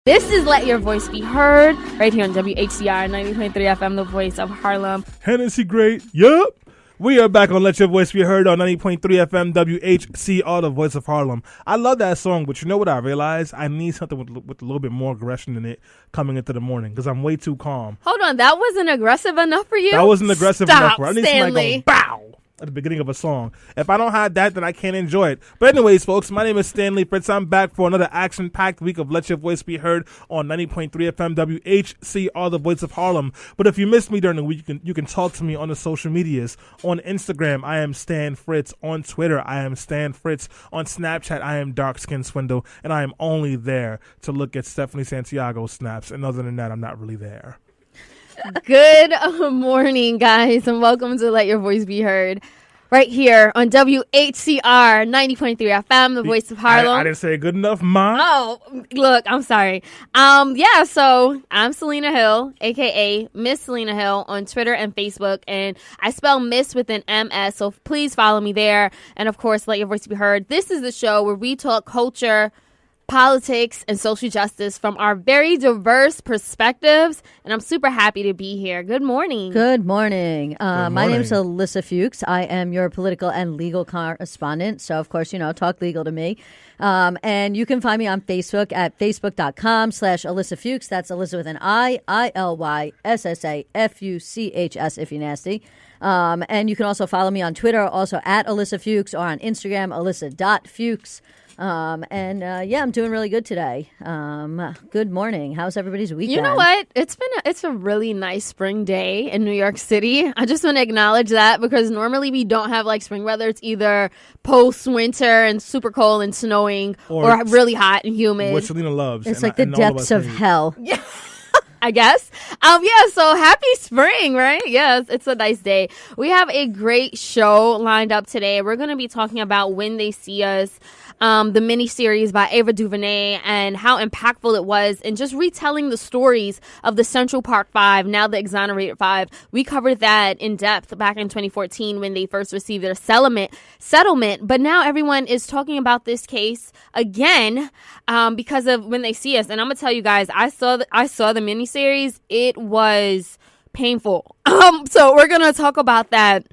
This is Let Your Voice Be Heard, right here on WHCR 90.3 FM, the voice of Harlem. Hennessy great, yup. We are back on Let Your Voice Be Heard on 90.3 FM, WHCR, the voice of Harlem. I love that song, but you know what I realized? I need something with a little bit more aggression in it coming into the morning, because I'm way too calm. Hold on, that wasn't aggressive enough for you? That wasn't aggressive enough for I need Stanley. somebody going, bow, at the beginning of a song. If I don't have that, then I can't enjoy it. But anyways, folks, my name is Stanley Fritz. I'm back for another action-packed week of Let Your Voice Be Heard on 90.3 FM WHCR, the voice of Harlem. But if you missed me during the week, you can talk to me on the social medias. On Instagram, I am Stan Fritz. On Twitter, I am Stan Fritz. On Snapchat, I am Dark Skin Swindle. And I am only there to look at Stephanie Santiago's snaps. And other than that, I'm not really there. Good morning, guys, and welcome to Let Your Voice Be Heard, right here on WHCR 90.3 FM, the voice of Harlem. I didn't say it good enough, Ma. Oh, look, I'm sorry. So I'm Selena Hill, a.k.a. Miss Selena Hill, on Twitter and Facebook, and I spell Miss with an M-S, so please follow me there. And, of course, Let Your Voice Be Heard. This is the show where we talk culture, politics, and social justice from our very diverse perspectives, and I'm super happy to be here. Good morning. Good morning. My name is Alyssa Fuchs. I am your political and legal correspondent, so of course, talk legal to me. And you can find me on Facebook at facebook.com/Alyssa Fuchs. That's Alyssa with an I, ILYSSAFUCHS if you're nasty. And you can also follow me on Twitter, also at Alyssa Fuchs, or on Instagram, Alyssa.Fuchs. I'm doing really good today. Good morning. How's everybody's weekend? You know what? It's a really nice spring day in New York City. I just want to acknowledge that because normally we don't have like spring weather. It's either post-winter and super cold and snowing or really hot and humid. What Selena loves. It's like the depths of hell. Yeah. I guess. So happy spring, right? Yes, it's a nice day. We have a great show lined up today. We're going to be talking about When They See Us, the miniseries by Ava DuVernay, and how impactful it was, and just retelling the stories of the Central Park Five, now the Exonerated Five. We covered that in depth back in 2014 when they first received their settlement. But now everyone is talking about this case again because of When They See Us. And I'm gonna tell you guys, I saw the miniseries. It was painful. So we're gonna talk about that.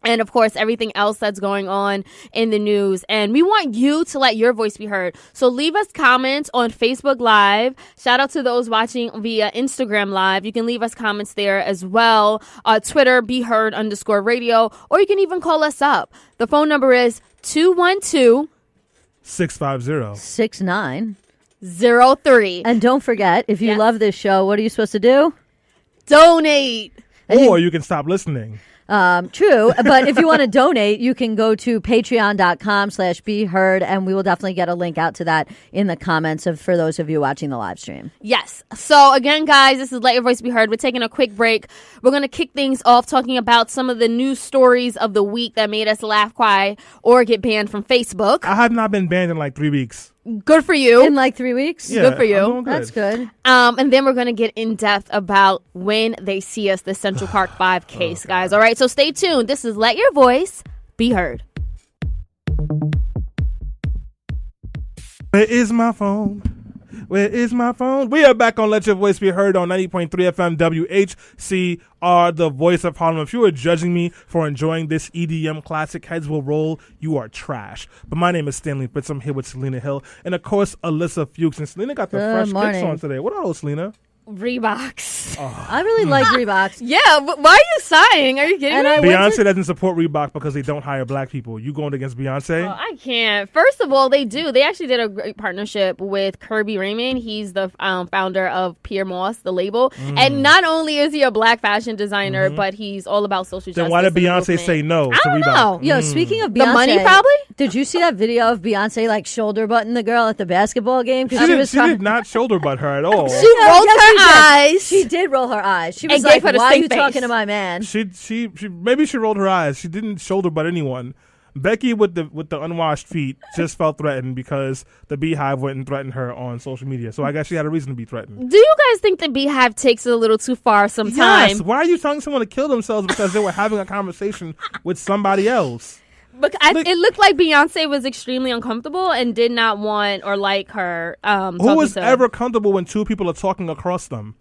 And, of course, everything else that's going on in the news. And we want you to let your voice be heard. So leave us comments on Facebook Live. Shout out to those watching via Instagram Live. You can leave us comments there as well. Twitter, BeHeard_radio. Or you can even call us up. The phone number is 212-650-6903. And don't forget, if you love this show, what are you supposed to do? Donate. Or you can stop listening. True, but if you want to donate, you can go to patreon.com/beheard, and we will definitely get a link out to that in the comments for those of you watching the live stream. Yes. So again, guys, this is Let Your Voice Be Heard. We're taking a quick break. We're going to kick things off talking about some of the news stories of the week that made us laugh, cry, or get banned from Facebook. I have not been banned in like 3 weeks. Good for you. In like 3 weeks? Yeah, good for you. I'm doing good. That's good. And then we're going to get in depth about When They See Us, the Central Park 5 case, guys. All right, so stay tuned. This is Let Your Voice Be Heard. Where is my phone? Where is my phone? We are back on Let Your Voice Be Heard on 90.3 FM WHCR, the voice of Harlem. If you are judging me for enjoying this EDM classic, Heads Will Roll, you are trash. But my name is Stanley Fritz. I'm here with Selena Hill. And, of course, Alyssa Fuchs. And Selena got the fresh kicks on today. What are those, Selena? Reeboks. Oh. I really like Reeboks. Yeah, why are you sighing? Are you kidding me? Beyonce doesn't support Reebok because they don't hire black people. You going against Beyonce? Oh, I can't. First of all, they do. They actually did a great partnership with Kirby Raymond. He's the founder of Pierre Moss, the label. And not only is he a black fashion designer, but he's all about social justice. Then why did Beyonce say no to Reebok? Know. Yo, speaking of Beyonce. The money, probably? Did you see that video of Beyonce like shoulder button the girl at the basketball game? She did not shoulder butt her at all. She rolled her eyes. She did roll her eyes. She was And like, gave her the why are stink you face. talking to my man? She maybe she rolled her eyes. She didn't shoulder butt anyone. Becky with the unwashed feet just felt threatened because the Beehive went and threatened her on social media. So I guess she had a reason to be threatened. Do you guys think the Beehive takes it a little too far sometimes? Yes. Why are you telling someone to kill themselves because they were having a conversation with somebody else? But it looked like Beyonce was extremely uncomfortable and did not want or like her. Who is ever comfortable when two people are talking across them?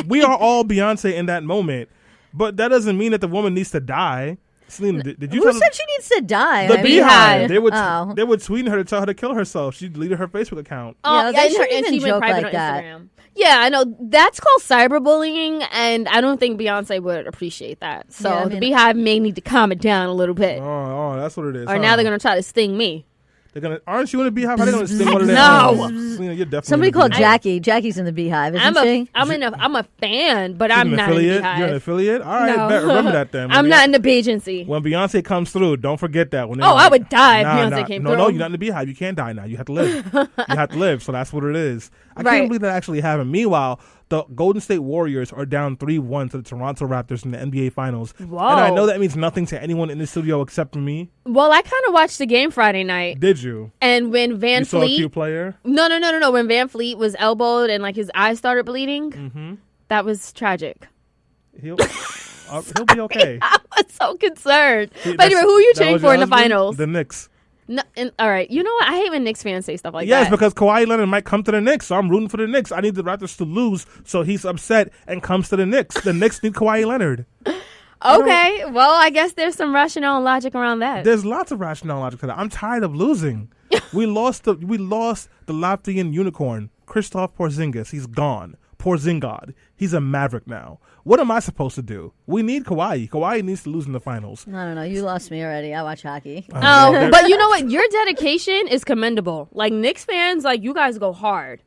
we are all Beyonce in that moment, but that doesn't mean that the woman needs to die. Selena, did you? Who said she needs to die? The Beehive. They were tweeting her to tell her to kill herself. She deleted her Facebook account. Oh, yeah, and she went private like on that. Instagram. Yeah, I know. That's called cyberbullying, and I don't think Beyonce would appreciate that. So the Beehive may need to calm it down a little bit. Oh, that's what it is. Or now they're going to try to sting me. Aren't you in the Beehive? How they going to sting one of them? No. Selena, you're definitely Somebody called Jackie. Jackie's in the Beehive, isn't she? I'm a fan, but I'm not in the Beehive. You're an affiliate? All right, No. remember that then. I'm not in the agency. When Beyonce comes through, don't forget that. I would die if Beyonce came through. No, you're not in the Beehive. You can't die now. You have to live. You have to live. So that's what it is. I can't believe that actually happened. Meanwhile, the Golden State Warriors are down 3-1 to the Toronto Raptors in the NBA Finals. Whoa. And I know that means nothing to anyone in the studio except for me. Well, I kind of watched the game Friday night. Did you? And when Van you Fleet... saw a cute player? No. When Van Fleet was elbowed and like his eyes started bleeding, that was tragic. He'll be okay. I was so concerned. But anyway, who are you cheering for in the finals? The Knicks. No, all right. You know what? I hate when Knicks fans say stuff like that. Yes, because Kawhi Leonard might come to the Knicks, so I'm rooting for the Knicks. I need the Raptors to lose, so he's upset and comes to the Knicks. The Knicks need Kawhi Leonard. Okay, well, I guess there's some rationale and logic around that. There's lots of rationale and logic to that. I'm tired of losing. we lost the Latvian unicorn, Kristaps Porzingis. He's gone. Porzingod. He's a Maverick now. What am I supposed to do? We need Kawhi. Kawhi needs to lose in the finals. I don't know. You lost me already. I watch hockey. But you know what? Your dedication is commendable. Like, Knicks fans, like, you guys go hard.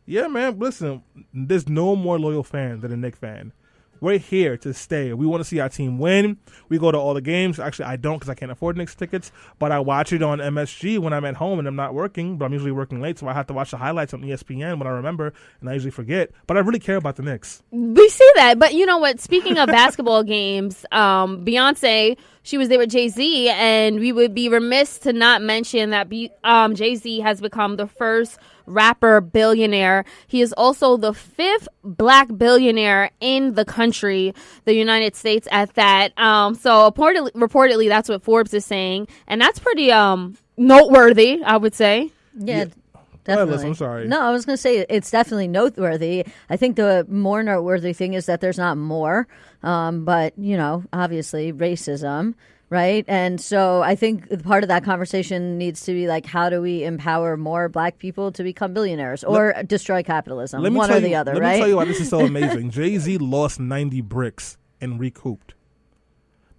Yeah, man. Listen, there's no more loyal fan than a Knicks fan. We're here to stay. We want to see our team win. We go to all the games. Actually, I don't because I can't afford Knicks tickets, but I watch it on MSG when I'm at home and I'm not working, but I'm usually working late, so I have to watch the highlights on ESPN when I remember, and I usually forget. But I really care about the Knicks. We see that, but you know what? Speaking of basketball games, Beyonce, she was there with Jay-Z, and we would be remiss to not mention that Jay-Z has become the first rapper billionaire. He is also the 5th black billionaire in the country, the United States at that. So reportedly, that's what Forbes is saying, and that's pretty noteworthy, I would say. Yeah. Definitely. Listen, I'm sorry. No, I was going to say it's definitely noteworthy. I think the more noteworthy thing is that there's not more. But, obviously racism, right? And so I think part of that conversation needs to be like, how do we empower more black people to become billionaires or destroy capitalism? One or the other, right? Let me tell you why this is so amazing. Jay-Z lost 90 bricks and recouped.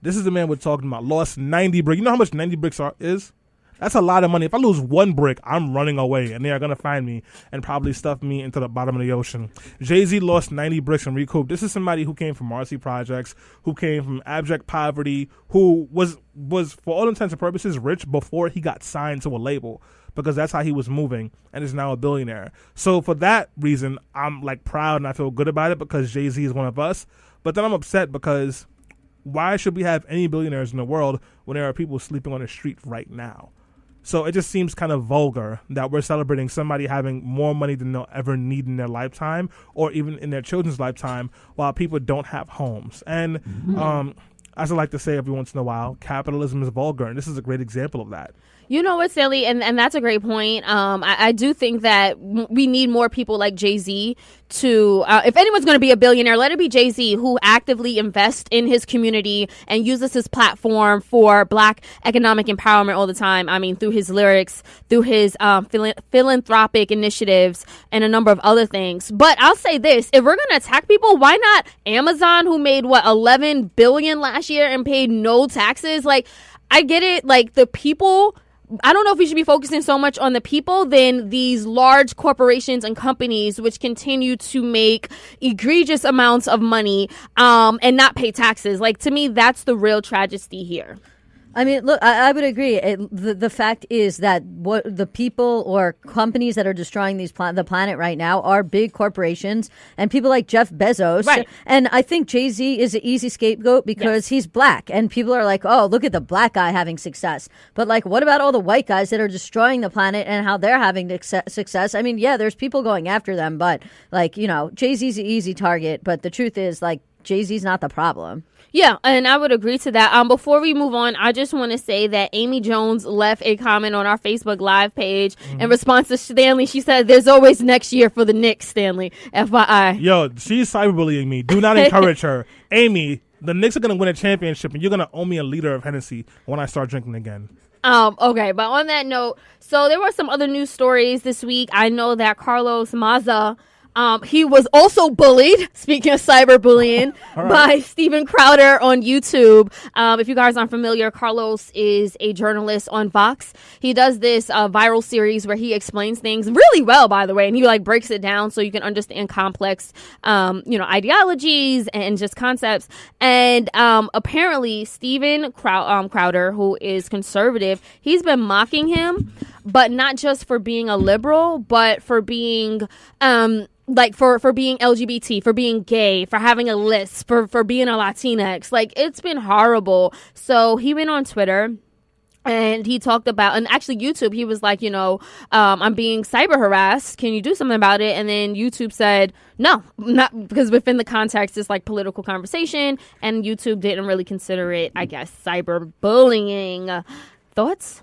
This is the man we're talking about. Lost 90 bricks. You know how much 90 bricks is? That's a lot of money. If I lose one brick, I'm running away, and they are going to find me and probably stuff me into the bottom of the ocean. Jay-Z lost 90 bricks and recouped. This is somebody who came from Marcy Projects, who came from abject poverty, who was for all intents and purposes, rich before he got signed to a label, because that's how he was moving, and is now a billionaire. So for that reason, I'm like proud and I feel good about it because Jay-Z is one of us. But then I'm upset because why should we have any billionaires in the world when there are people sleeping on the street right now? So it just seems kind of vulgar that we're celebrating somebody having more money than they'll ever need in their lifetime or even in their children's lifetime while people don't have homes. And as I like to say every once in a while, capitalism is vulgar, and this is a great example of that. You know what, Sally, and that's a great point. I do think that we need more people like Jay-Z to, if anyone's going to be a billionaire, let it be Jay-Z, who actively invests in his community and uses his platform for black economic empowerment all the time. I mean, through his lyrics, through his philanthropic initiatives, and a number of other things. But I'll say this, if we're going to attack people, why not Amazon, who made, $11 billion last year and paid no taxes? Like, I get it, like, the people... I don't know if we should be focusing so much on the people than these large corporations and companies which continue to make egregious amounts of money and not pay taxes. Like, to me, that's the real tragedy here. I mean, look, I would agree. The fact is that what the people or companies that are destroying the planet right now are big corporations and people like Jeff Bezos. Right. And I think Jay-Z is an easy scapegoat because he's black. And people are like, oh, look at the black guy having success. But, like, what about all the white guys that are destroying the planet and how they're having success? I mean, yeah, there's people going after them. But, like, Jay-Z's an easy target. But the truth is, like, Jay-Z's not the problem. Yeah, and I would agree to that. Before we move on, I just want to say that Amy Jones left a comment on our Facebook Live page in response to Stanley. She said, "There's always next year for the Knicks, Stanley. FYI." Yo, she's cyberbullying me. Do not encourage her. Amy, the Knicks are going to win a championship, and you're going to owe me a liter of Hennessy when I start drinking again. Okay, but on that note, so there were some other news stories this week. I know that Carlos Maza, he was also bullied, speaking of cyberbullying, by Steven Crowder on YouTube. If you guys aren't familiar, Carlos is a journalist on Vox. He does this viral series where he explains things really well, by the way, and he like breaks it down so you can understand complex, ideologies and just concepts. And apparently, Steven Crowder, who is conservative, he's been mocking him, but not just for being a liberal, but for being for being LGBT, for being gay, for having a list, for being a Latinx. Like, it's been horrible. So he went on Twitter and he talked about, and actually YouTube, he was like, I'm being cyber harassed. Can you do something about it? And then YouTube said, no, not, because within the context, it's like political conversation, and YouTube didn't really consider it, I guess, cyberbullying. Thoughts?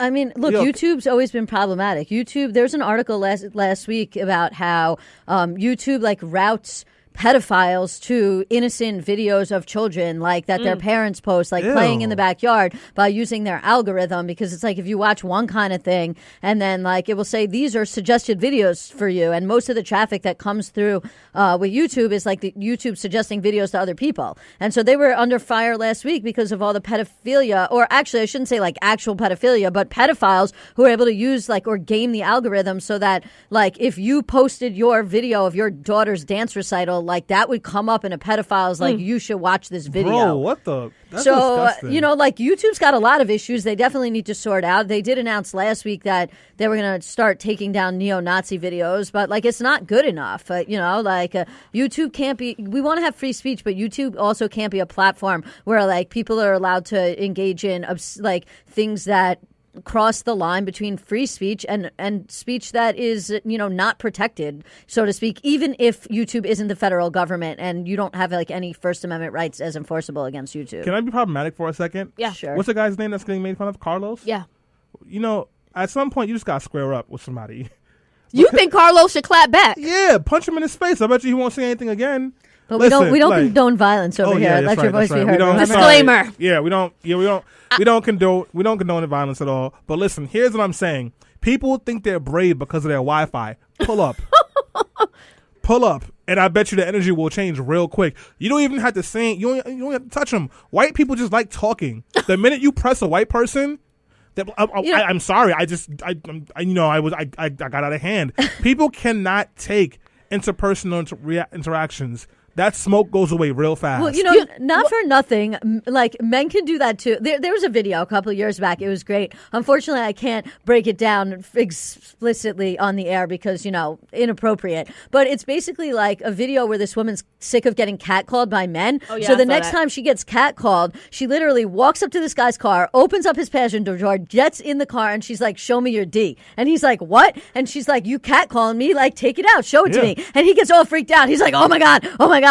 I mean, look, YouTube's always been problematic. YouTube, there's an article last week about how YouTube like routes pedophiles to innocent videos of children like that their parents post, like playing in the backyard, by using their algorithm, because it's like if you watch one kind of thing and then like it will say these are suggested videos for you, and most of the traffic that comes through with YouTube is like the YouTube suggesting videos to other people. And so they were under fire last week because of all the pedophilia, or actually I shouldn't say like actual pedophilia, but pedophiles who are able to use like or game the algorithm so that like if you posted your video of your daughter's dance recital, like that would come up in a pedophile's like you should watch this video. Bro, what the? That's so disgusting. like YouTube's got a lot of issues they definitely need to sort out. They did announce last week that they were going to start taking down neo-Nazi videos, but like it's not good enough. YouTube can't be. We want to have free speech, but YouTube also can't be a platform where like people are allowed to engage in like things that cross the line between free speech and speech that is, not protected, so to speak, even if YouTube isn't the federal government and you don't have like any First Amendment rights as enforceable against YouTube. Can I be problematic for a second? Yeah. Sure. What's the guy's name that's getting made fun of? Carlos? Yeah. At some point you just got to square up with somebody. You think Carlos should clap back? Yeah, punch him in his face. I bet you he won't say anything again. But we don't condone violence over here. Let your voice be heard. Disclaimer. Yeah, we don't condone violence at all. But listen, here's what I'm saying. People think they're brave because of their Wi-Fi. Pull up. Pull up. And I bet you the energy will change real quick. You don't even have to say it. You don't have to touch them. White people just like talking. The minute you press a white person, I'm sorry. I got out of hand. People cannot take interpersonal interactions. That smoke goes away real fast. Well, not for nothing, like men can do that too. There was a video a couple of years back. It was great. Unfortunately, I can't break it down explicitly on the air because, inappropriate. But it's basically like a video where this woman's sick of getting catcalled by men. Oh, yeah, so the next time she gets catcalled, she literally walks up to this guy's car, opens up his passenger door, gets in the car, and she's like, "Show me your D." And he's like, "What?" And she's like, "You catcalling me? Like, take it out. Show it to me." And he gets all freaked out. He's like, "Oh my God,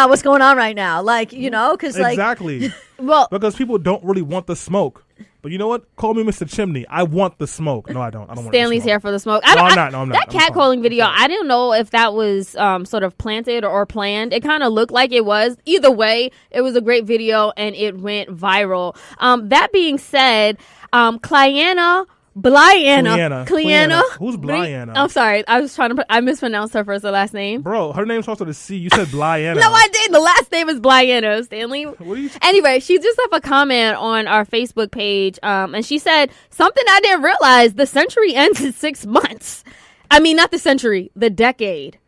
what's going on right now?" Like, because like exactly. Well, because people don't really want the smoke. But you know what? Call me Mr. Chimney. I want the smoke. No, I don't. I don't want Stanley's here for the smoke. I'm not. That catcalling video, I didn't know if that was sort of planted or planned. It kind of looked like it was. Either way, it was a great video and it went viral. That being said, Cleanna. Who's Blyana? I'm sorry. I mispronounced her first or last name. Bro, her name starts with a C. You said Blyana. No, I did. The last name is Blyana, Stanley. Anyway, she just left a comment on our Facebook page, and she said, something I didn't realize, the century ends in 6 months. I mean, not the century, the decade.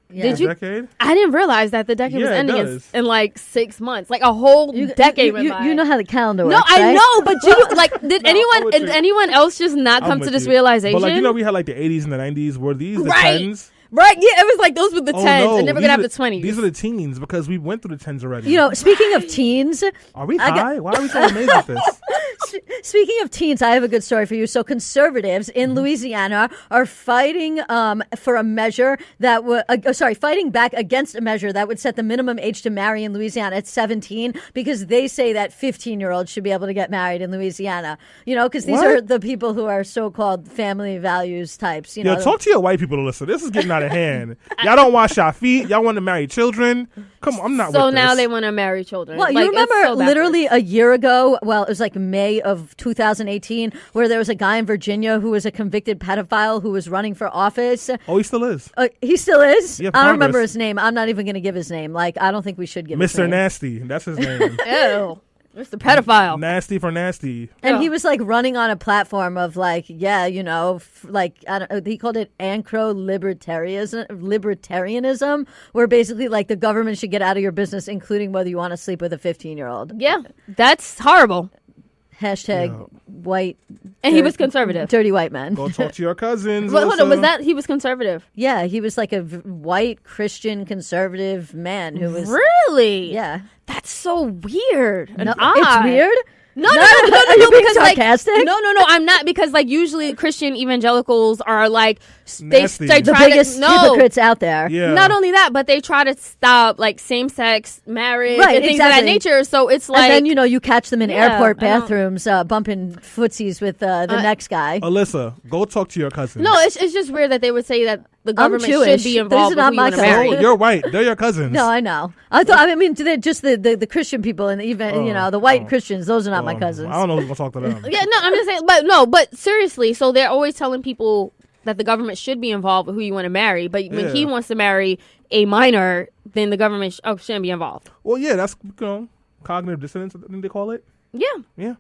Yeah. Did you? Decade? I didn't realize that the decade was ending in like 6 months, like a whole decade went by. You know how the calendar works. No, I right? know, but did anyone else just not come to this realization? But we had like the 80s and the 90s. Were these the right. 10s? Right? Yeah, it was like those were the 10s. No. And never gonna have the 20s. These are the teens because we went through the 10s already. You know, speaking of teens, are we high? Why are we so amazed at this? Speaking of teens, I have a good story for you. So conservatives in Louisiana are fighting for a measure that would, fighting back against a measure that would set the minimum age to marry in Louisiana at 17 because they say that 15-year-olds should be able to get married in Louisiana. You know, because these are the people who are so-called family values types. You know, talk to your white people to listen. This is getting out of hand. Y'all don't wash your feet. Y'all want to marry children. Come on, I'm not So with now this. they want to marry children. Well, Like, you remember it's so literally a year ago, well, it was like May of 2018, where there was a guy in Virginia who was a convicted pedophile who was running for office. Oh, he still is. He still is? Yeah, I don't remember Congress. his name. I'm not even going to give his name. Like, I don't think we should give his Mr. name. Nasty. That's his name. Ew. It's the pedophile. Nasty for nasty. And Yeah. he was like running on a platform of like, yeah, you know, like I don't, he called it libertarianism, where basically like the government should get out of your business, including whether you want to sleep with a 15-year-old. Yeah. That's horrible. Hashtag Yo. white. And he was conservative. Dirty white man. Go talk to your cousins. Hold on, was Alyssa. that he was conservative? Yeah, he was like a white Christian conservative man who was. Really? Yeah. That's so weird. And No, odd. it's weird. No, Are you being because sarcastic? like no, I'm not because like usually Christian evangelicals are like Nasty. they The try biggest to no. hypocrites out there. Yeah. Not only that, but they try to stop like same-sex marriage Right, and things of that exactly. nature. So it's like And then, you know, you catch them in Yeah, airport I don't- bathrooms bumping footsies with the next guy. Alyssa, go talk to your cousins. no, it's just weird that they would say that the government Jewish. should be These involved are with not who you my want to cousins. marry. Oh, you're white. They're your cousins. No, I know. I mean, they're just the Christian people and even, you know, the white Christians, those are not my cousins. I don't know who's going to talk to them. Yeah, no, I'm just saying, but seriously, so they're always telling people that the government should be involved with who you want to marry, but when Yeah. he wants to marry a minor, then the government shouldn't be involved. Well, yeah, that's cognitive dissonance, I think they call it. Yeah. Yeah.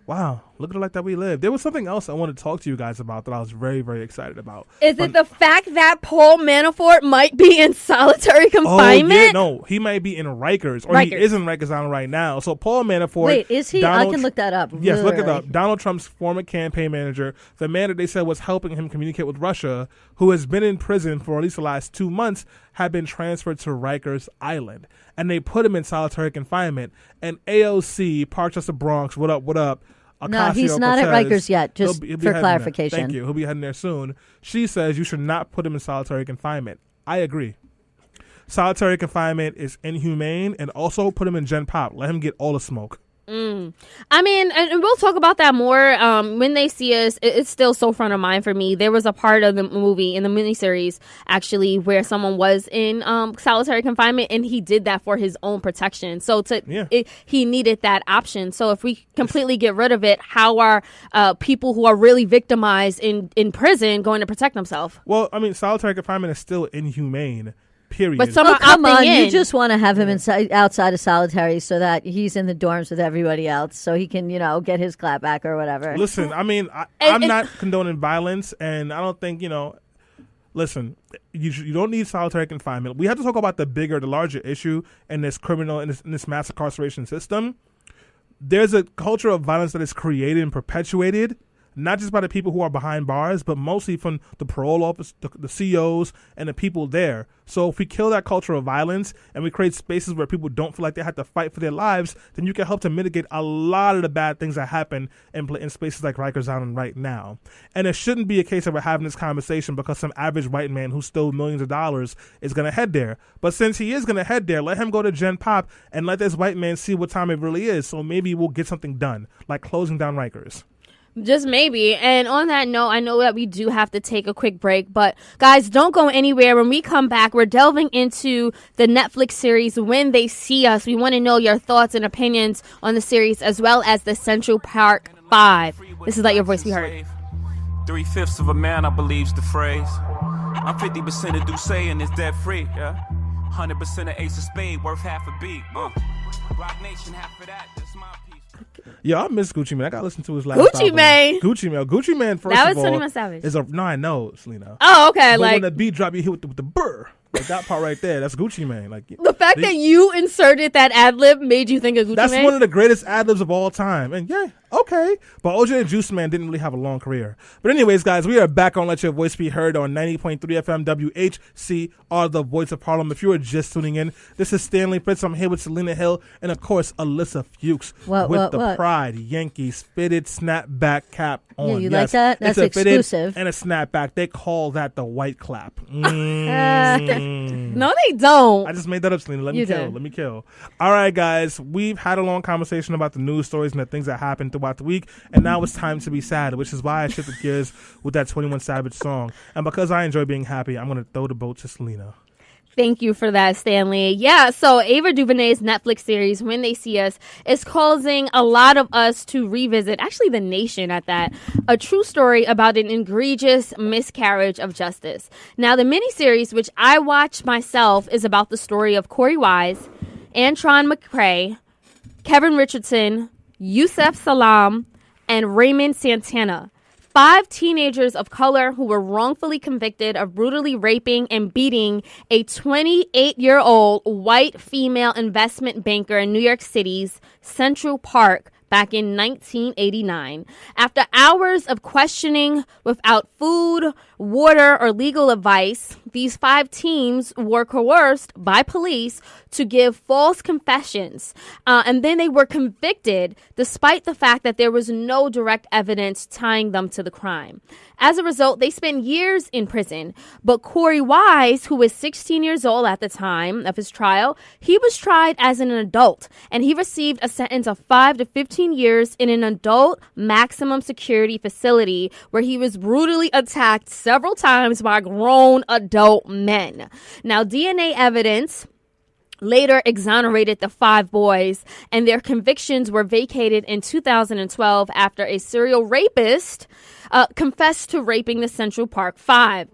Wow. Look at the life that we live. There was something else I wanted to talk to you guys about that I was very, very excited about. Is it the fact that Paul Manafort might be in solitary confinement? Oh, yeah, no. He might be in Rikers, or he Rikers. is in Rikers Island right now. So Paul Manafort. Wait, is he? I can look that up. Yes, look it literally. up. Donald Trump's former campaign manager, the man that they said was helping him communicate with Russia, who has been in prison for at least the last 2 months, had been transferred to Rikers Island. And they put him in solitary confinement. And AOC, Park Justice Bronx, what up, what up? No, he's not at Rikers yet, just he'll be for heading there. clarification. Thank you. He'll be heading there soon. She says you should not put him in solitary confinement. I agree. Solitary confinement is inhumane, and also put him in Gen Pop. Let him get all the smoke. I mean, and we'll talk about that more when they see us. It's still so front of mind for me. There was a part of the movie in the miniseries actually where someone was in solitary confinement, and he did that for his own protection. So he needed that option. So if we completely get rid of it, how are people who are really victimized in prison going to protect themselves? Well, I mean, solitary confinement is still inhumane. Period. But some Oh, are come opting on. in. You just want to have him outside of solitary so that he's in the dorms with everybody else so he can, you know, get his clap back or whatever. Listen, I mean, I'm not condoning violence, and I don't think, listen, you don't need solitary confinement. We have to talk about the larger issue in this criminal, in this mass incarceration system. There's a culture of violence that is created and perpetuated, not just by the people who are behind bars, but mostly from the parole office, the COs, and the people there. So if we kill that culture of violence and we create spaces where people don't feel like they have to fight for their lives, then you can help to mitigate a lot of the bad things that happen in spaces like Rikers Island right now. And it shouldn't be a case of we're having this conversation because some average white man who stole millions of dollars is going to head there. But since he is going to head there, let him go to Gen Pop and let this white man see what time it really is. So maybe we'll get something done, like closing down Rikers. Just maybe. And on that note, I know that we do have to take a quick break, but guys, don't go anywhere. When we come back, we're delving into the Netflix series When They See Us. We want to know your thoughts and opinions on the series, as well as the Central Park 5. This is Let Your Voice Be Heard. 3/5 of a man, I believes the phrase. I'm 50% of Duce and it's debt free, yeah. 100% of Ace of Spade, worth half a beat. Rock Nation, half of that, that's my piece. Yo, I miss Gucci Man. I got to listen to his last Gucci album. Mane. Gucci Man, first That of was all, 21 Savage. no, I know, Selena. Oh, okay. But Like when the beat drop, you hit with the burr. Like that part right there, that's Gucci Mane. Like the fact that you inserted that ad lib made you think of Gucci that's Mane? one of the greatest ad libs of all time. And yeah, Okay. But OJ the Juice Man didn't really have a long career. But anyways, guys, we are back on Let Your Voice Be Heard on 90.3 FM WHCR, the voice of Harlem. If you are just tuning in, this is Stanley Fritz. I'm here with Selena Hill and, of course, Alyssa Fuchs with the Pride Yankees fitted snapback cap on. Yeah, you like that? That's exclusive. And a snapback. They call that the white clap. No, they don't. I just made that up, Selena. Let me kill. All right, guys. We've had a long conversation about the news stories and the things that happened throughout the week, and now it's time to be sad, which is why I shifted gears with that 21 Savage song. And because I enjoy being happy, I'm going to throw the boat to Selena. Thank you for that, Stanley. Yeah, so Ava DuVernay's Netflix series, When They See Us, is causing a lot of us to revisit, actually the nation at that, a true story about an egregious miscarriage of justice. Now, the miniseries, which I watched myself, is about the story of Corey Wise, Antron McCray, Kevin Richardson, Yusef Salam, and Raymond Santana. 5 teenagers of color who were wrongfully convicted of brutally raping and beating a 28-year-old white female investment banker in New York City's Central Park back in 1989. After hours of questioning without food, water, or legal advice, these 5 teens were coerced by police to give false confessions. And then they were convicted despite the fact that there was no direct evidence tying them to the crime. As a result, they spent years in prison. But Corey Wise, who was 16 years old at the time of his trial, he was tried as an adult, and he received a sentence of 5 to 15 years in an adult maximum security facility where he was brutally attacked several times by grown adult men. Now, DNA evidence later exonerated the 5 boys, and their convictions were vacated in 2012 after a serial rapist confessed to raping the Central Park 5.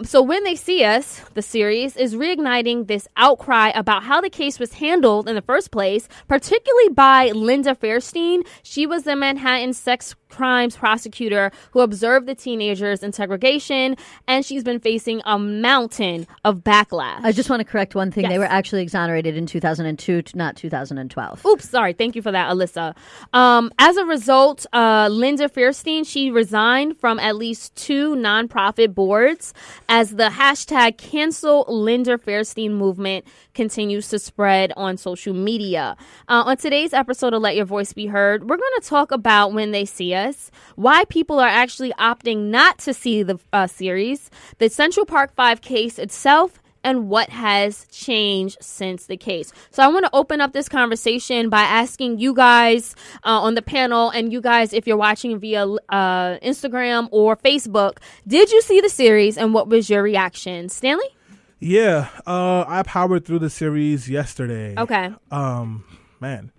So When They See Us, the series, is reigniting this outcry about how the case was handled in the first place, particularly by Linda Fairstein. She was the Manhattan sex crimes prosecutor who observed the teenagers in segregation, and she's been facing a mountain of backlash. I just want to correct one thing. Yes. They were actually exonerated in 2002, not 2012. Oops, sorry. Thank you for that, Alyssa. As a result, Linda Fairstein, she resigned from at least 2 nonprofit boards as the hashtag Cancel Linda Fairstein movement continues to spread on social media. On today's episode of Let Your Voice Be Heard, we're going to talk about When They See Us, why people are actually opting not to see the series, the Central Park 5 case itself, and what has changed since the case. So I want to open up this conversation by asking you guys on the panel, and you guys, if you're watching via Instagram or Facebook, did you see the series and what was your reaction? Stanley? Yeah, I powered through the series yesterday. Okay. Man,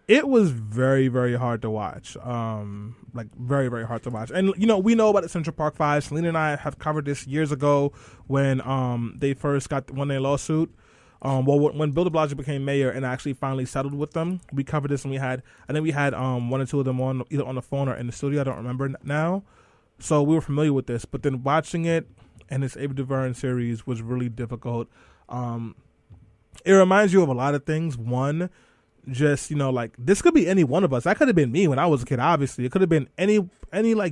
it was very, very hard to watch. Very, very hard to watch. And, we know about the Central Park 5. Selena and I have covered this years ago when they first won their lawsuit. When Bill de Blasio became mayor and actually finally settled with them, we covered this, and we had 1 or 2 of them on either on the phone or in the studio. I don't remember now. So we were familiar with this. But then watching it and this Ava DuVernay series was really difficult. It reminds you of a lot of things. One, just, this could be any one of us. That could have been me when I was a kid, obviously. It could have been any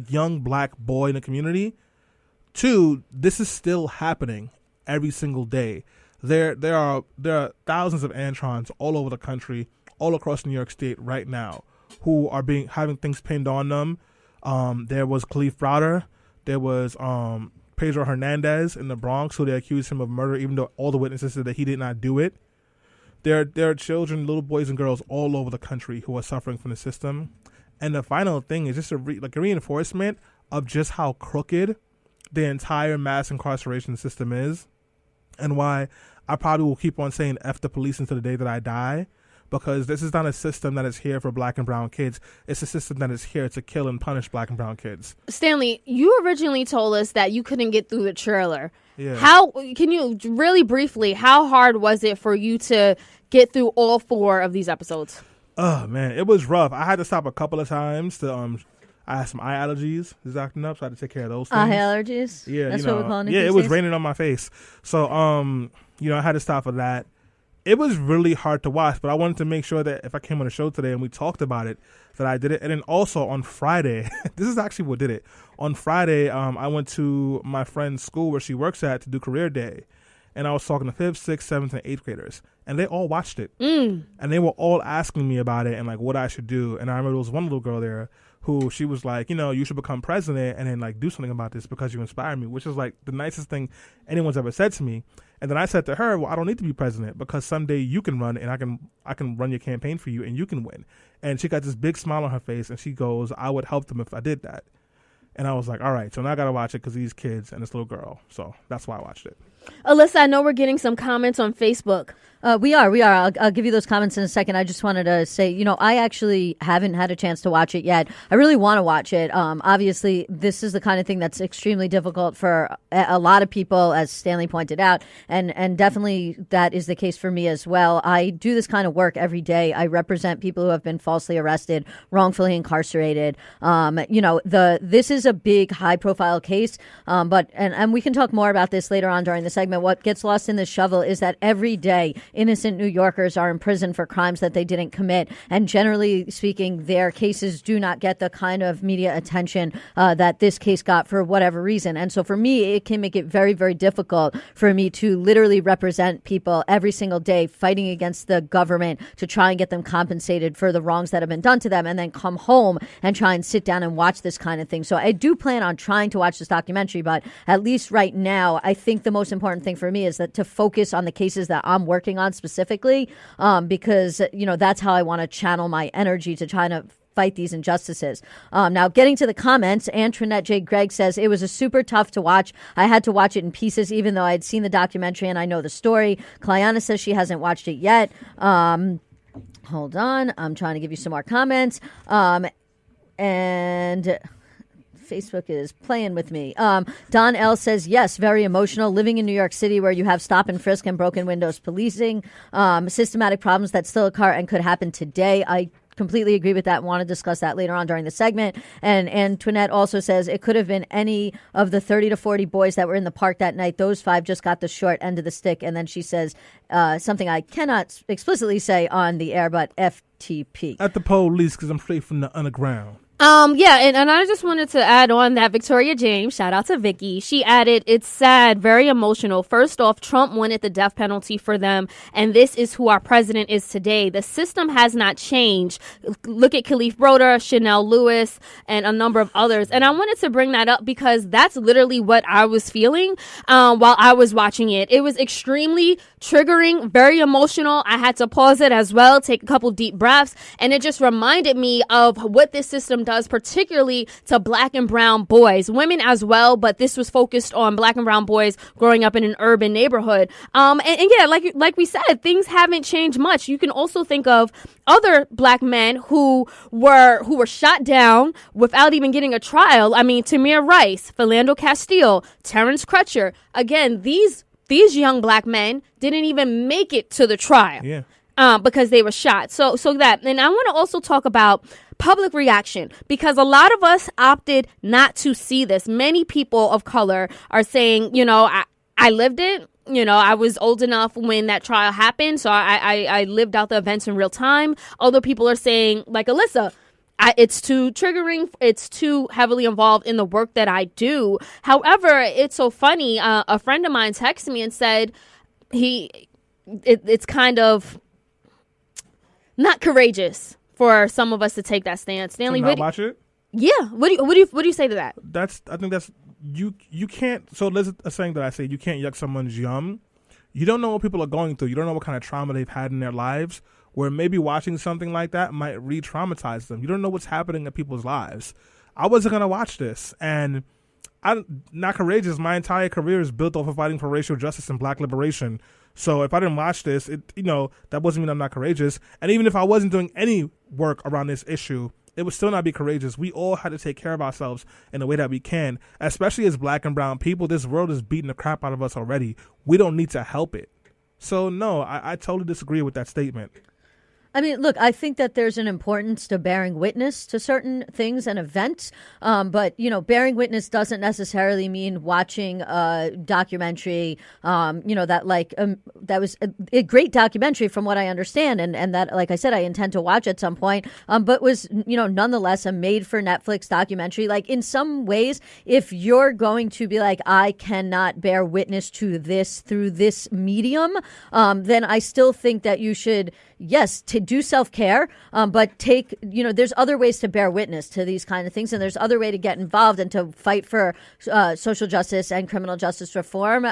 young black boy in the community. 2, this is still happening every single day. There are thousands of Antrons all over the country, all across New York State right now, who are having things pinned on them. There was Khalif Browder. There was Pedro Hernandez in the Bronx, who they accused him of murder, even though all the witnesses said that he did not do it. There are children, little boys and girls all over the country who are suffering from the system. And the final thing is just a reinforcement of just how crooked the entire mass incarceration system is, and why I probably will keep on saying F the police until the day that I die. Because this is not a system that is here for black and brown kids. It's a system that is here to kill and punish black and brown kids. Stanley, you originally told us that you couldn't get through the trailer. Yeah. How can you really briefly, how hard was it for you to get through all 4 of these episodes? Oh, man, it was rough. I had to stop a couple of times to I had some eye allergies is acting up, so I had to take care of those things. Eye allergies? Yeah, that's what we're calling it. Yeah, these it was days? raining on my face. So, I had to stop for that. it was really hard to watch, but I wanted to make sure that if I came on the show today and we talked about it, that I did it. And then also on Friday, this is actually what did it. On Friday, I went to my friend's school where she works at to do career day. And I was talking to 5th, 6th, 7th, and 8th graders. And they all watched it. And they were all asking me about it and like what I should do. And I remember there was one little girl there who she was like, you should become president and then like do something about this because you inspire me, which is like the nicest thing anyone's ever said to me. And then I said to her, well, I don't need to be president because someday you can run and I can run your campaign for you and you can win. And she got this big smile on her face and she goes, I would help them if I did that. And I was like, all right, so now I got to watch it because these kids and this little girl. So that's why I watched it. Alyssa, I know we're getting some comments on Facebook. We are. I'll give you those comments in a second. I just wanted to say, I actually haven't had a chance to watch it yet. I really want to watch it. Obviously, this is the kind of thing that's extremely difficult for a lot of people, as Stanley pointed out, and definitely that is the case for me as well. I do this kind of work every day. I represent people who have been falsely arrested, wrongfully incarcerated. This is a big, high-profile case, but we can talk more about this later on during the segment. What gets lost in the shovel is that every day innocent New Yorkers are in prison for crimes that they didn't commit. And generally speaking, their cases do not get the kind of media attention that this case got for whatever reason. And so for me, it can make it very, very difficult for me to literally represent people every single day fighting against the government to try and get them compensated for the wrongs that have been done to them and then come home and try and sit down and watch this kind of thing. So I do plan on trying to watch this documentary, but at least right now, I think the most important thing for me is that to focus on the cases that I'm working on specifically, because, that's how I want to channel my energy to try to fight these injustices. Now, getting to the comments, Antoinette J. Gregg says, it was a super tough to watch. I had to watch it in pieces, even though I had seen the documentary and I know the story. Clayana says she hasn't watched it yet. Hold on. I'm trying to give you some more comments. And Facebook is playing with me. Don L says, yes, very emotional. Living in New York City where you have stop and frisk and broken windows policing, systematic problems that still occur and could happen today. I completely agree with that. Want to discuss that later on during the segment. And Antoinette also says it could have been any of the 30 to 40 boys that were in the park that night. Those 5 just got the short end of the stick. And then she says something I cannot explicitly say on the air, but FTP. At the police, because I'm straight from the underground. And I just wanted to add on that Victoria James, shout out to Vicky. She added, it's sad, very emotional. First off, Trump wanted the death penalty for them, and this is who our president is today. The system has not changed. Look at Khalif Broder, Chanel Lewis, and a number of others. And I wanted to bring that up because that's literally what I was feeling while I was watching it. It was extremely triggering, very emotional. I had to pause it as well, take a couple deep breaths, and it just reminded me of what this system does, particularly to black and brown boys, women as well, but this was focused on black and brown boys growing up in an urban neighborhood. And yeah, like we said, things haven't changed much. You can also think of other black men who were shot down without even getting a trial. I mean, Tamir Rice, Philando Castile, Terrence Crutcher. Again, these young black men didn't even make it to the trial. Yeah. Because they were shot. So that, and I want to also talk about public reaction, because a lot of us opted not to see this. Many people of color are saying, I lived it. I was old enough when that trial happened, so I lived out the events in real time. Other people are saying, like Alyssa, it's too triggering. It's too heavily involved in the work that I do. However, it's so funny. A friend of mine texted me and said it's kind of not courageous for some of us to take that stance. Stanley, to not watch it? Yeah. What do you say to that? I think that's you can't. So there's a saying that I say, you can't yuck someone's yum. You don't know what people are going through. You don't know what kind of trauma they've had in their lives, where maybe watching something like that might re-traumatize them. You don't know what's happening in people's lives. I wasn't going to watch this, and I'm not courageous. My entire career is built off of fighting for racial justice and black liberation. So if I didn't watch this, that doesn't mean I'm not courageous. And even if I wasn't doing any work around this issue, it would still not be courageous. We all had to take care of ourselves in the way that we can, especially as black and brown people. This world is beating the crap out of us already. We don't need to help it. So no, I totally disagree with that statement. I mean, look, I think that there's an importance to bearing witness to certain things and events. But, bearing witness doesn't necessarily mean watching a documentary, that was a great documentary from what I understand. And that, like I said, I intend to watch at some point, but was, nonetheless a made for Netflix documentary. Like in some ways, if you're going to be like, I cannot bear witness to this through this medium, then I still think that you should, yes, to do self-care, but there's other ways to bear witness to these kind of things, and there's other way to get involved and to fight for social justice and criminal justice reform.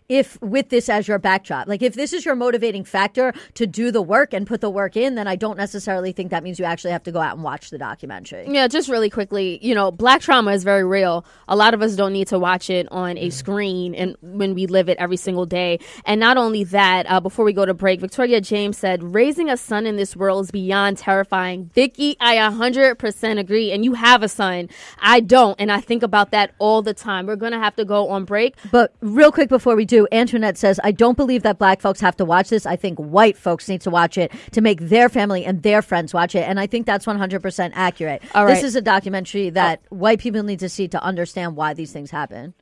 If with this as your backdrop, like if this is your motivating factor to do the work and put the work in, then I don't necessarily think that means you actually have to go out and watch the documentary. Yeah, just really quickly, Black trauma is very real. A lot of us don't need to watch it on a screen and when we live it every single day. And not only that, before we go to break, Victoria James said, raising a son in this world is beyond terrifying. Vicky, I 100% agree. And you have a son. I don't. And I think about that all the time. We're going to have to go on break. But real quick before we do, Antoinette says, I don't believe that Black folks have to watch this. I think white folks need to watch it to make their family and their friends watch it. And I think that's 100% accurate. All right. This is a documentary that white people need to see to understand why these things happen.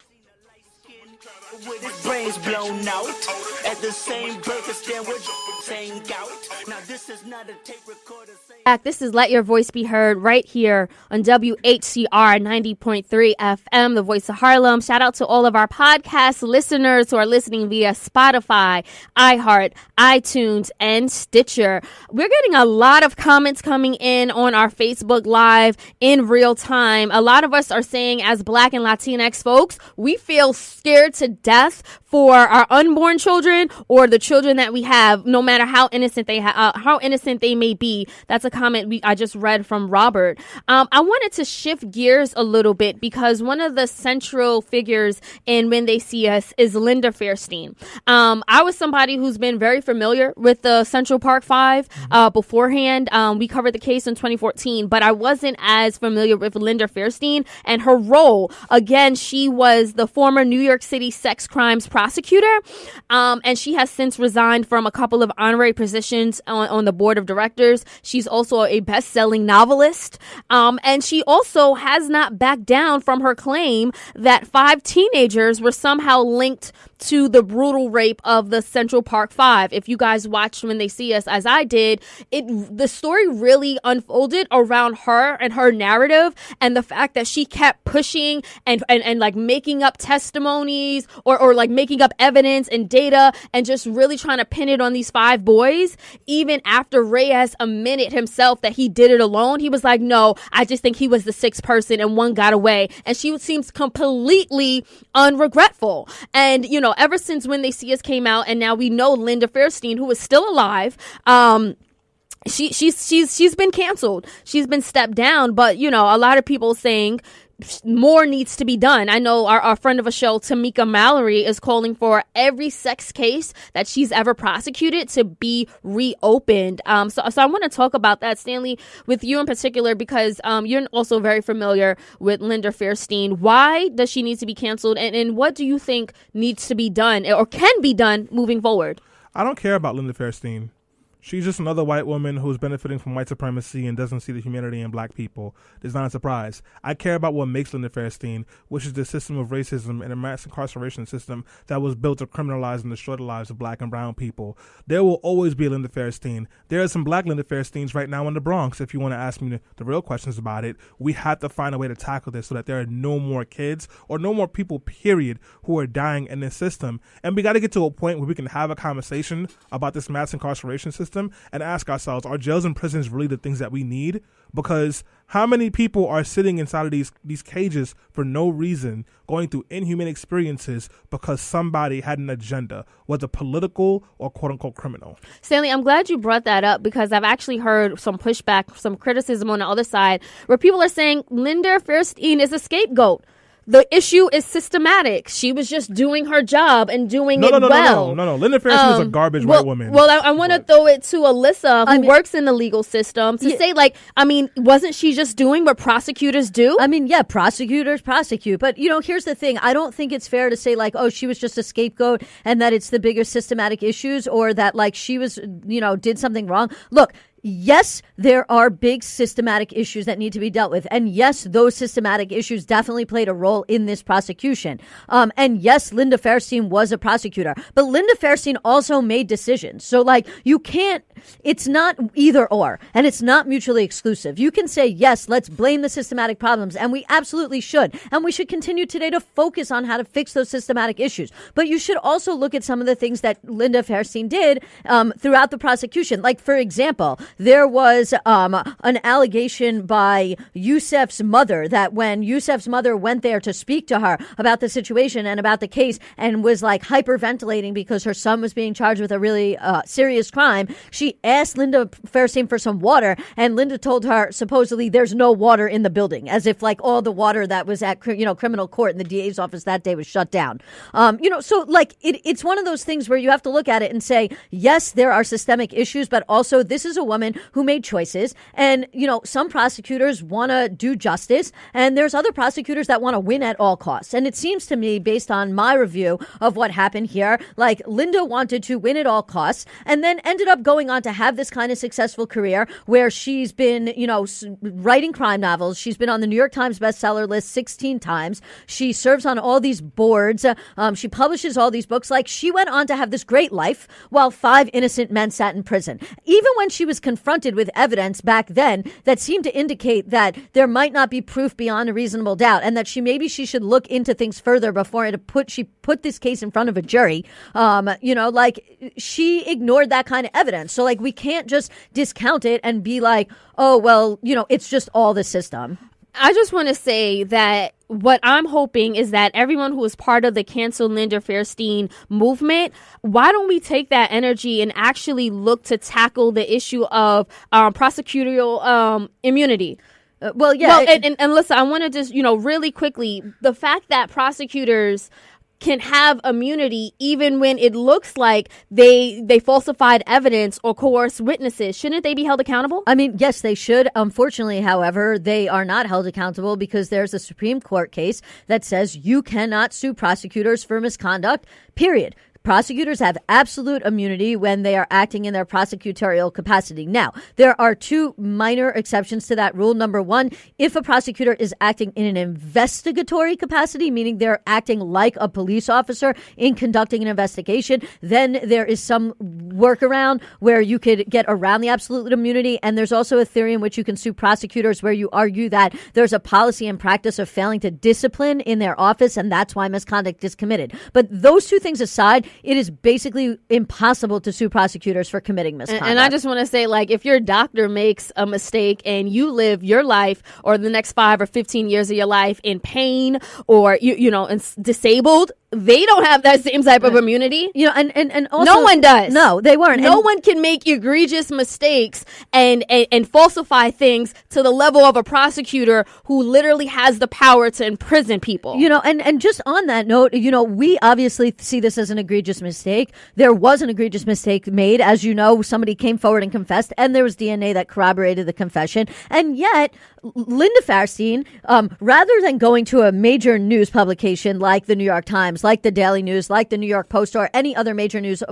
With his brains blown out at the same burger stand with same gout. Now this is not a tape recorder. This is Let Your Voice Be Heard right here on WHCR 90.3 FM, the voice of Harlem. Shout out to all of our podcast listeners who are listening via Spotify, iHeart, iTunes, and Stitcher. We're getting a lot of comments coming in on our Facebook Live in real time. A lot of us are saying, as Black and Latinx folks, we feel scared to death for our unborn children or the children that we have, no matter how innocent they may be. That's a comment I just read from Robert. I wanted to shift gears a little bit because one of the central figures in When They See Us is Linda Fairstein. I was somebody who's been very familiar with the Central Park Five beforehand. We covered the case in 2014, but I wasn't as familiar with Linda Fairstein and her role. Again, she was the former New York City sex crimes prosecutor, and she has since resigned from a couple of honorary positions on the board of directors. She's also a best-selling novelist, and she also has not backed down from her claim that 5 teenagers were somehow linked to the brutal rape of the Central Park Five. If you guys watched When They See Us, as I did, the story really unfolded around her and her narrative, and the fact that she kept pushing and like making up testimonies or like making up evidence and data and just really trying to pin it on these 5 boys. Even after Reyes admitted himself that he did it alone, he was like, no, I just think he was the 6th person and one got away. And she seems completely unregretful. And, ever since When They See Us came out, and now we know Linda Fairstein, who is still alive, she's been canceled. She's been stepped down. But, a lot of people saying more needs to be done. I know our friend of a show, Tamika Mallory, is calling for every sex case that she's ever prosecuted to be reopened. So I want to talk about that, Stanley, with you in particular, because you're also very familiar with Linda Fairstein. Why does she need to be canceled? And what do you think needs to be done or can be done moving forward? I don't care about Linda Fairstein. She's just another white woman who's benefiting from white supremacy and doesn't see the humanity in black people. It's not a surprise. I care about what makes Linda Fairstein, which is the system of racism and a mass incarceration system that was built to criminalize and destroy the lives of black and brown people. There will always be a Linda Fairstein. There are some black Linda Fairsteins right now in the Bronx. If you want to ask me the real questions about it, we have to find a way to tackle this so that there are no more kids or no more people, period, who are dying in this system. And we got to get to a point where we can have a conversation about this mass incarceration system and ask ourselves, are jails and prisons really the things that we need? Because how many people are sitting inside of these cages for no reason, going through inhuman experiences because somebody had an agenda, whether political or quote-unquote criminal? Stanley, I'm glad you brought that up because I've actually heard some pushback, some criticism on the other side where people are saying Linda Fairstein is a scapegoat. The issue is systematic. She was just doing her job and doing it well. No. Linda Fairstein is a garbage white woman. Well, I want to throw it to Alyssa, who works in the legal system, to say, wasn't she just doing what prosecutors do? Prosecutors prosecute. But, here's the thing. I don't think it's fair to say, she was just a scapegoat and that it's the bigger systematic issues or that, she was, did something wrong. Look, yes, there are big systematic issues that need to be dealt with. And yes, those systematic issues definitely played a role in this prosecution. And yes, Linda Fairstein was a prosecutor, but Linda Fairstein also made decisions. So like you can't, it's not either or, and it's not mutually exclusive. You can say, yes, let's blame the systematic problems, and we absolutely should. And we should continue today to focus on how to fix those systematic issues. But you should also look at some of the things that Linda Fairstein did throughout the prosecution. Like, for example, there was an allegation by Youssef's mother that when Youssef's mother went there to speak to her about the situation and about the case and was like hyperventilating because her son was being charged with a really serious crime, she asked Linda Fairstein for some water, and Linda told her supposedly there's no water in the building, as if like all the water that was at criminal court in the DA's office that day was shut down. So like it's one of those things where you have to look at it and say, yes, there are systemic issues, but also this is a woman who made choices. And, some prosecutors want to do justice, and there's other prosecutors that want to win at all costs. And it seems to me, based on my review of what happened here, like Linda wanted to win at all costs and then ended up going on to have this kind of successful career where she's been, writing crime novels. She's been on the New York Times bestseller list 16 times. She serves on all these boards. She publishes all these books. Like, she went on to have this great life while 5 innocent men sat in prison. Even when she was confronted with evidence back then that seemed to indicate that there might not be proof beyond a reasonable doubt, and that she should look into things further before she put this case in front of a jury. She ignored that kind of evidence. So like, we can't just discount it and be like, oh, well, it's just all the system. I just want to say that what I'm hoping is that everyone who is part of the Cancel Linda Fairstein movement, why don't we take that energy and actually look to tackle the issue of prosecutorial immunity? And listen, I want to just, really quickly, the fact that prosecutors can have immunity even when it looks like they falsified evidence or coerced witnesses. Shouldn't they be held accountable? I mean, yes, they should. Unfortunately, however, they are not held accountable because there's a Supreme Court case that says you cannot sue prosecutors for misconduct, period. Prosecutors have absolute immunity when they are acting in their prosecutorial capacity. Now, there are 2 minor exceptions to that rule. Number 1, if a prosecutor is acting in an investigatory capacity, meaning they're acting like a police officer in conducting an investigation, then there is some workaround where you could get around the absolute immunity. And there's also a theory in which you can sue prosecutors where you argue that there's a policy and practice of failing to discipline in their office, and that's why misconduct is committed. But those 2 things aside, it is basically impossible to sue prosecutors for committing misconduct. And I just want to say, like, if your doctor makes a mistake and you live your life or the next 5 or 15 years of your life in pain or, and disabled, they don't have that same type of immunity. And also, no one does. No, they weren't. No one can make egregious mistakes and falsify things to the level of a prosecutor who literally has the power to imprison people. And just on that note, we obviously see this as an egregious mistake. There was an egregious mistake made. As you know, somebody came forward and confessed, and there was DNA that corroborated the confession. And yet, Linda Fairstein, rather than going to a major news publication like the New York Times, like the Daily News, like the New York Post, or any other major news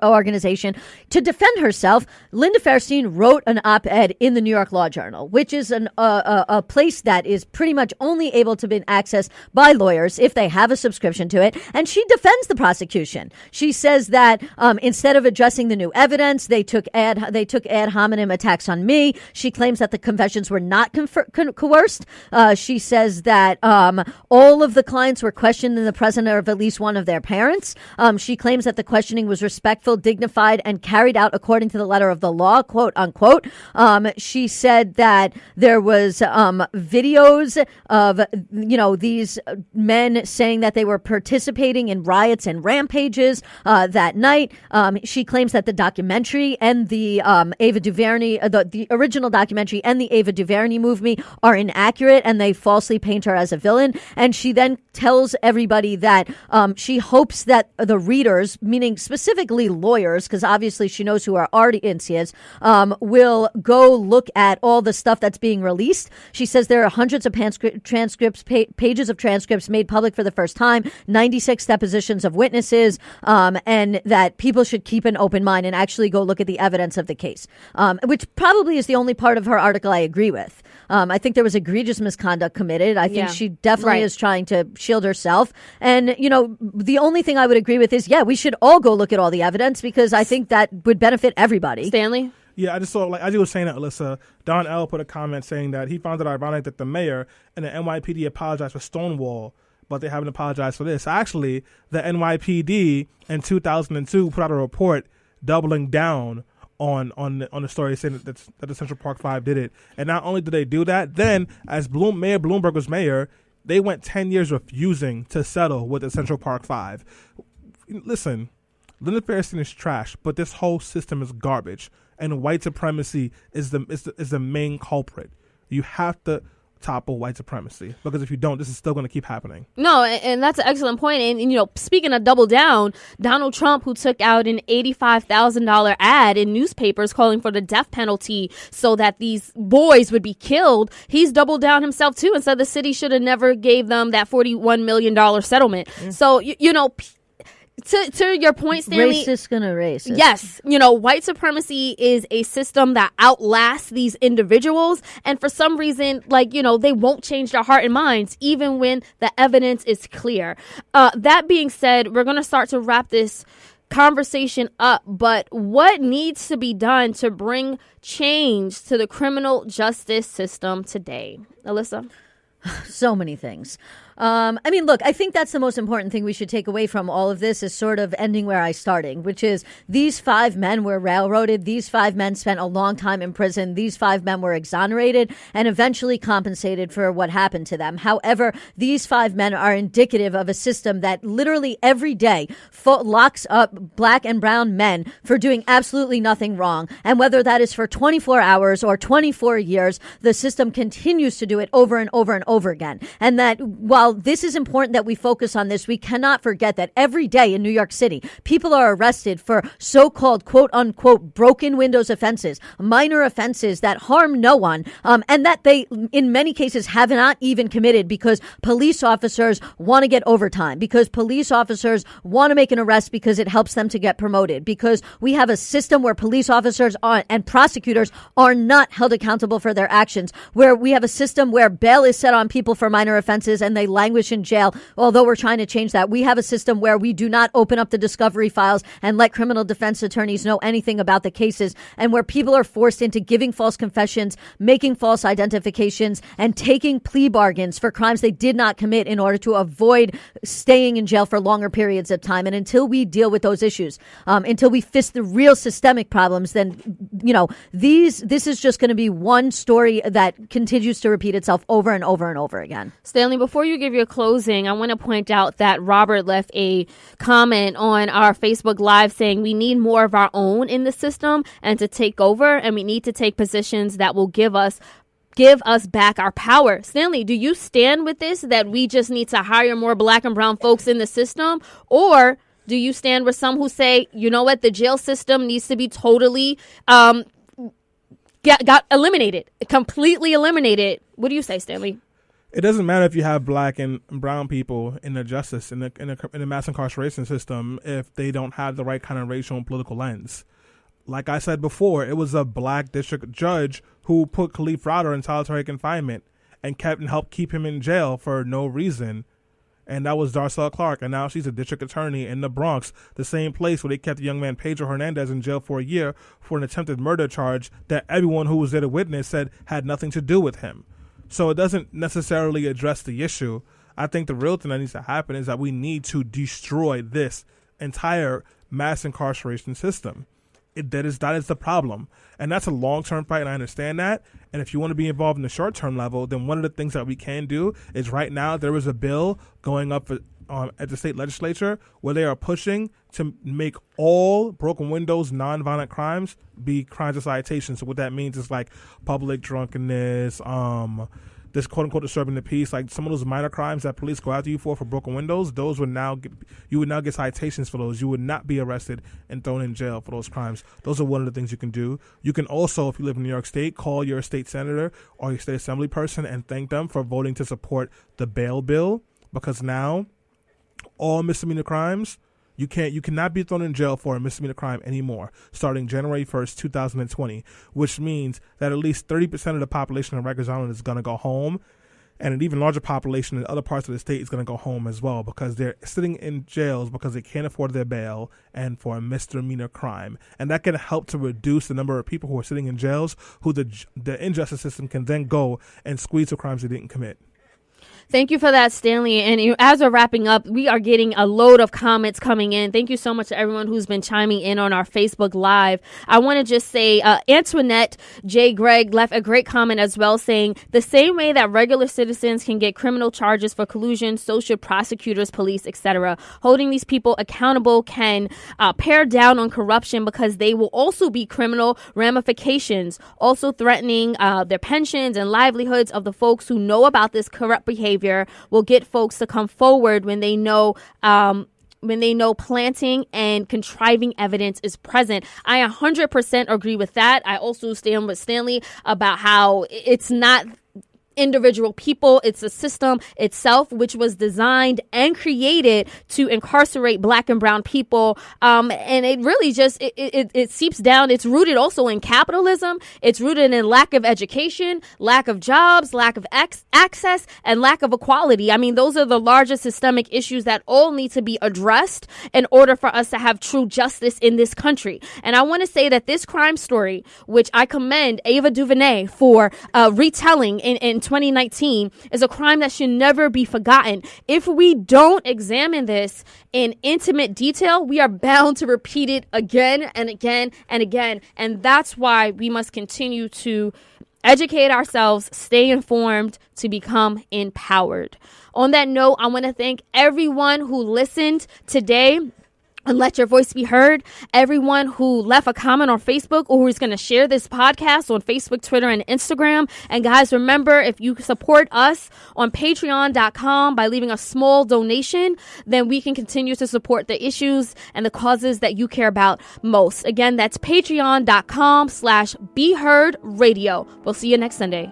organization, to defend herself, Linda Fairstein wrote an op-ed in the New York Law Journal, which is a place that is pretty much only able to be accessed by lawyers if they have a subscription to it. And she defends the prosecution. She says that instead of addressing the new evidence, they took ad hominem attacks on me. She claims that the confessions were not coerced. She says that all of the clients were questioned in the presence of at least one of their parents. She claims that the questioning was respectful, dignified, and carried out according to the letter of the law, quote unquote. She said that there was videos of these men saying that they were participating in riots and rampages that night. She claims that the documentary and the Ava DuVernay, the original documentary and the Ava DuVernay movie are inaccurate and they falsely paint her as a villain. And she then tells everybody everybody that she hopes that the readers, meaning specifically lawyers, because obviously she knows who our audience is, will go look at all the stuff that's being released. She says there are hundreds of transcripts, pages of transcripts made public for the first time, 96 depositions of witnesses, and that people should keep an open mind and actually go look at the evidence of the case, which probably is the only part of her article I agree with. I think there was egregious misconduct committed. I think she definitely is trying to shield herself. And, you know, the only thing I would agree with is, we should all go look at all the evidence because I think that would benefit everybody. Stanley? Yeah, I just saw, like, as you were saying that, Alyssa, Don L. put a comment saying that he found it ironic that the mayor and the NYPD apologized for Stonewall, but they haven't apologized for this. Actually, the NYPD in 2002 put out a report doubling down on the story, saying that the Central Park Five did it. And not only did they do that, then as Mayor Bloomberg was mayor, they went 10 years refusing to settle with the Central Park Five. Listen, Linda Fairstein is trash, but this whole system is garbage, and white supremacy is the main culprit. You have to topple white supremacy, because if you don't, this is still going to keep happening. No, and that's an excellent point. And you know, speaking of double down, Donald Trump, who took out an $85,000 ad in newspapers calling for the death penalty so that these boys would be killed, he's doubled down himself too and said the city should have never gave them that $41 million settlement. So you know, to your point, Stanley, racist gonna racist. Yes, you know, white supremacy is a system that outlasts these individuals, and for some reason, like, you know, they won't change their heart and minds even when the evidence is clear. That being said, we're gonna start to wrap this conversation up, but what needs to be done to bring change to the criminal justice system today? Alyssa? So many things. I mean, look, I think that's the most important thing we should take away from all of this is sort of ending where I started, which is these 5 men were railroaded. These 5 men spent a long time in prison. These 5 men were exonerated and eventually compensated for what happened to them. However, these 5 men are indicative of a system that literally every day locks up black and brown men for doing absolutely nothing wrong. And whether that is for 24 hours or 24 years, the system continues to do it over and over and over again. And that while this is important that we focus on this, we cannot forget that every day in New York City, people are arrested for so-called quote unquote broken windows offenses, minor offenses that harm no one, and that they in many cases have not even committed because police officers want to get overtime, because police officers want to make an arrest because it helps them to get promoted, because we have a system where police officers and prosecutors are not held accountable for their actions, where we have a system where bail is set on people for minor offenses and they languish in jail, although we're trying to change that. We have a system where we do not open up the discovery files and let criminal defense attorneys know anything about the cases, and where people are forced into giving false confessions, making false identifications, and taking plea bargains for crimes they did not commit in order to avoid staying in jail for longer periods of time. And until we deal with those issues, until we fix the real systemic problems, then, you know, this is just going to be one story that continues to repeat itself over and over and over again. Stanley, before you give your closing, I want to point out that Robert left a comment on our Facebook Live saying we need more of our own in the system and to take over, and we need to take positions that will give us back our power. Stanley, do you stand with this, that we just need to hire more black and brown folks in the system? Or do you stand with some who say, you know what, the jail system needs to be totally got eliminated, completely eliminated? What do you say, Stanley? It doesn't matter if you have black and brown people in the justice, in the mass incarceration system, if they don't have the right kind of racial and political lens. Like I said before, it was a black district judge who put Khalif Rowder in solitary confinement and helped keep him in jail for no reason. And that was Darcel Clark. And now she's a district attorney in the Bronx, the same place where they kept the young man Pedro Hernandez in jail for a year for an attempted murder charge that everyone who was there to witness said had nothing to do with him. So it doesn't necessarily address the issue. I think the real thing that needs to happen is that we need to destroy this entire mass incarceration system. That is the problem. And that's a long-term fight, and I understand that. And if you want to be involved in the short-term level, then one of the things that we can do is right now there is a bill going up at the state legislature where they are pushing to make all broken windows nonviolent crimes be crimes of citation. So what that means is like public drunkenness, this quote unquote disturbing the peace, like some of those minor crimes that police go after you for broken windows, you would now get citations for those. You would not be arrested and thrown in jail for those crimes. Those are one of the things you can do. You can also, if you live in New York State, call your state senator or your state assembly person and thank them for voting to support the bail bill, because now all misdemeanor crimes, you cannot be thrown in jail for a misdemeanor crime anymore, starting January 1st, 2020, which means that at least 30% of the population of Rikers Island is going to go home, and an even larger population in other parts of the state is going to go home as well, because they're sitting in jails because they can't afford their bail and for a misdemeanor crime. And that can help to reduce the number of people who are sitting in jails who the injustice system can then go and squeeze for crimes they didn't commit. Thank you for that, Stanley. And as we're wrapping up, we are getting a load of comments coming in. Thank you so much to everyone who's been chiming in on our Facebook Live. I want to just say Antoinette J. Gregg left a great comment as well, saying the same way that regular citizens can get criminal charges for collusion, so should prosecutors, police, etc. Holding these people accountable can pare down on corruption, because they will also be criminal ramifications, also threatening their pensions and livelihoods of the folks who know about this corrupt behavior. Will get folks to come forward when they know planting and contriving evidence is present. I 100% agree with that. I also stand with Stanley about how it's not individual people, it's a system itself which was designed and created to incarcerate Black and brown people, and it really just it seeps down. It's rooted also in capitalism. It's rooted in lack of education, lack of jobs, lack of access, and lack of equality. I mean, those are the largest systemic issues that all need to be addressed in order for us to have true justice in this country. And I want to say that this crime story, which I commend Ava DuVernay for retelling in 2019, is a crime that should never be forgotten. If we don't examine this in intimate detail, we are bound to repeat it again and again and again. And that's why we must continue to educate ourselves, stay informed, to become empowered. On that note, I want to thank everyone who listened today and let your voice be heard. Everyone who left a comment on Facebook or who is going to share this podcast on Facebook, Twitter, and Instagram. And guys, remember, if you support us on patreon.com by leaving a small donation, then we can continue to support the issues and the causes that you care about most. Again, that's patreon.com/BeHeardRadio. We'll see you next Sunday.